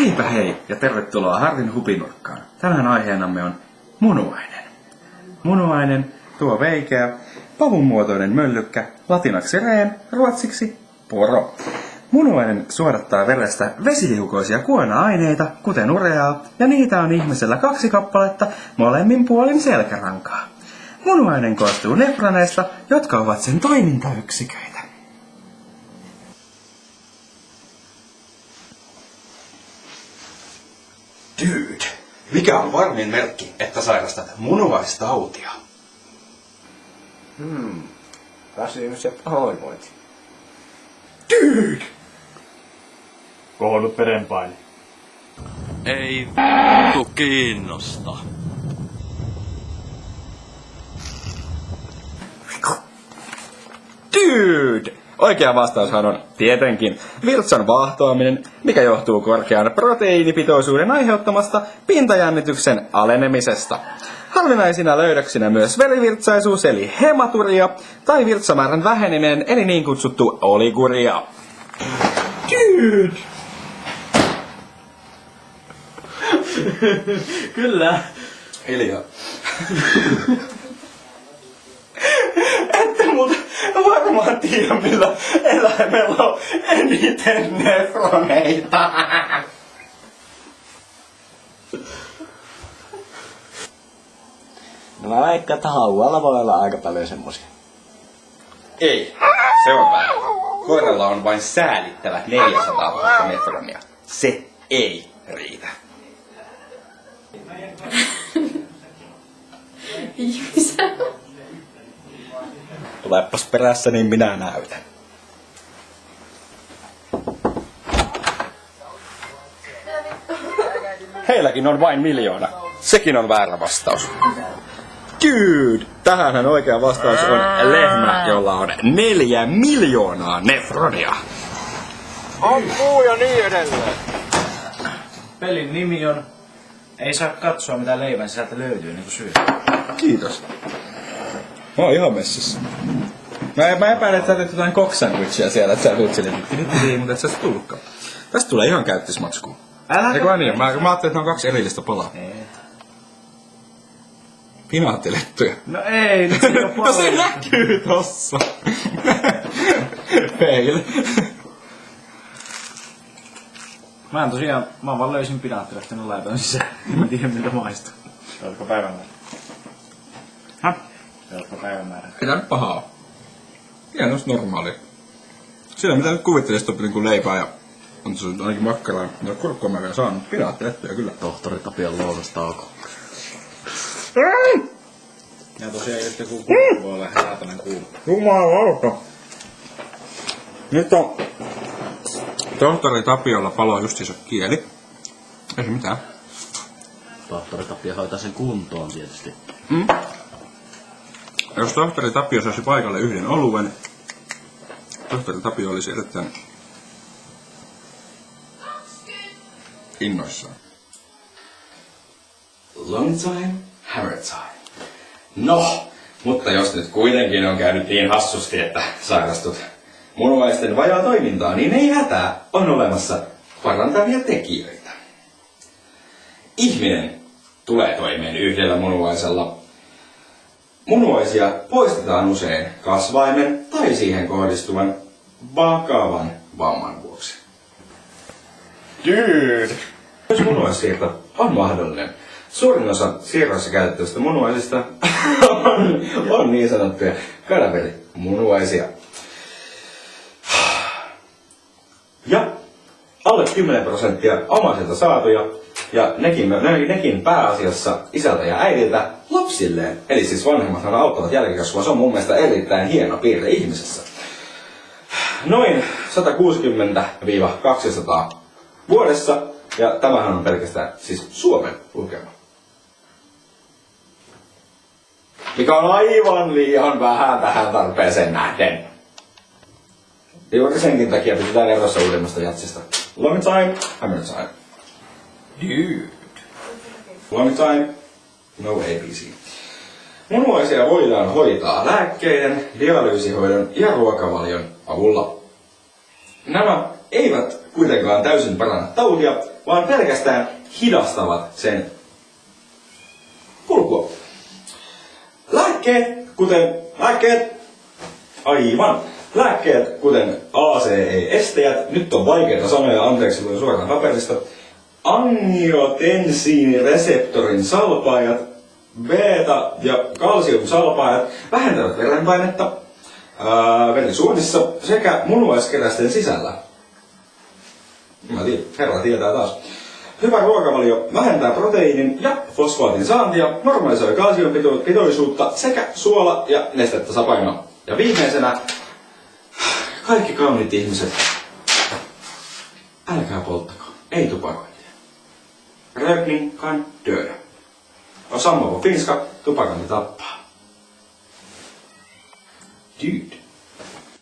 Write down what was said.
Heipä hei ja tervetuloa Harrin hupinurkkaan. Tänään aiheenamme on munuainen. Munuainen, tuo veikeä, pavunmuotoinen möllykkä, latinaksi reen, ruotsiksi poro. Munuainen suodattaa verestä vesiliukoisia kuona-aineita, kuten ureaa, ja niitä on ihmisellä 2 kappaletta molemmin puolin selkärankaa. Munuainen koostuu nefroneista, jotka ovat sen toimintayksiköitä. Dude, mikä on varmin merkki, että sairastat munuaistautia? Väsymys ja pahoinvointi. Dude! Kohonnut verenpaine. Ei vittu kiinnosta. Dude! Oikea vastaushan on tietenkin virtsan vaahtoaminen, mikä johtuu korkean proteiinipitoisuuden aiheuttamasta pintajännityksen alenemisesta. Harvinaisina löydöksinä myös verivirtsaisuus eli hematuria tai virtsamäärän väheneminen eli niin kutsuttu oliguria. Dude! Kyllä. Hiljaa. Ette muuta varmaan tiedä, millä eläimellä on eniten nefroneita. No mä veikkaan, että haualla voi olla aika paljon semmosia. Ei, se on väärin. Koiralla on vain säälittävät 400 000 nefronia. Se ei riitä. Ihmisellä. Tulepas perässä, niin minä näytän. Heilläkin on vain 1 000 000. Sekin on väärä vastaus. Dude! Tähänhän oikea vastaus on lehmä, jolla on 4 miljoonaa nefronia. Ampuu ja niin edelleen. Pelin nimi on Ei saa katsoa mitä leivän sisältä löytyy niin kuin syy. Kiitos. Mä oon ihan messissä. Mä epäilen, että sä teet jotain cock-sandwichia siellä, että sä tulet sille, mutta et sä tullutkaan. Tästä tulee ihan käyttismatskua. Eikö vaan niin? Mä ajattelin, että ne on 2 erillistä palaa. Ei. Pinaattilettuja. No ei, nyt se on No se näkyy tossa. Fail. Mä vaan löysin pinaattilähten ja laitoin sisään. Mä tiedän miltä maistuu. Oletko päivämäärä? Häh? Oletko päivämäärä? Ei tää nyt pahaa oo. Ihan tosta normaalia. Sillä mitä nyt kuvittelisit on niinku leipää ja on se ainakin makkaraa. No kurkkua mä vielä saanut. Pinaattilettuja kyllä. Tohtori Tapion lounastauko. Ja tosiaan just joku kurkku voi olla saatanan kuulu. Jumalauta. Nyt on tohtori Tapiolla palo justiinsa kieli. Ei se mitään. Tohtori Tapio hoitaa sen kuntoon tietysti. Jos tohtori Tapio saisi paikalle 1 oluen, tohtori Tapio olisi erittäin innoissaan. Long time, hammer time. No, mutta jos nyt kuitenkin on käynyt niin hassusti, että sairastut munuaisten vajaa toimintaa, niin ei hätää, on olemassa parantavia tekijöitä. Ihminen tulee toimeen 1 munuaisella. Munuaisia poistetaan usein kasvaimen tai siihen kohdistuvan vakavan vamman vuoksi. Dude! Jos munuaissiirto on mahdollinen, suurin osa siirroissa käytettävistä munuaisista on niin sanottuja kadaverimunuaisia. Ja alle 10% omaisilta saatuja, ja nekin pääasiassa isältä ja äidiltä lapsilleen. Eli siis vanhemmathan auttavat jälkikasvua. Se on mun mielestä erittäin hieno piirre ihmisessä. Noin 160-200 vuodessa, ja tämähän on pelkästään siis Suomen lukema. Mikä on aivan liian vähän tähän tarpeeseen nähden. Juuri senkin takia pysytään erossa uudemmasta jatsista. Long time, hammer time. Dude. Long time, no ABC. Munuaisia voidaan hoitaa lääkkeiden, dialyysihoidon ja ruokavalion avulla. Nämä eivät kuitenkaan täysin paranna tautia, vaan pelkästään hidastavat sen kulkua. Lääkkeet, kuten ACE-estejät, nyt on vaikeita sanoja, anteeksi, luin suoraan paperista. Angiotensiinireseptorin salpaajat, beta- ja kalsiumsalpaajat vähentävät verenpainetta verisuonissa sekä munuaiskerästen sisällä. Mä tiedän, herra tietää taas. Hyvä ruokavalio vähentää proteiinin ja fosfaatin saantia, normalisoi kalsiumpitoisuutta sekä suola- ja nestetasapainoa. Ja viimeisenä, kaikki kauniit ihmiset, älkää polttako, ei tupakointia. Rökning kan döda. Och samma på finska, tupakointi tappaa. Dude.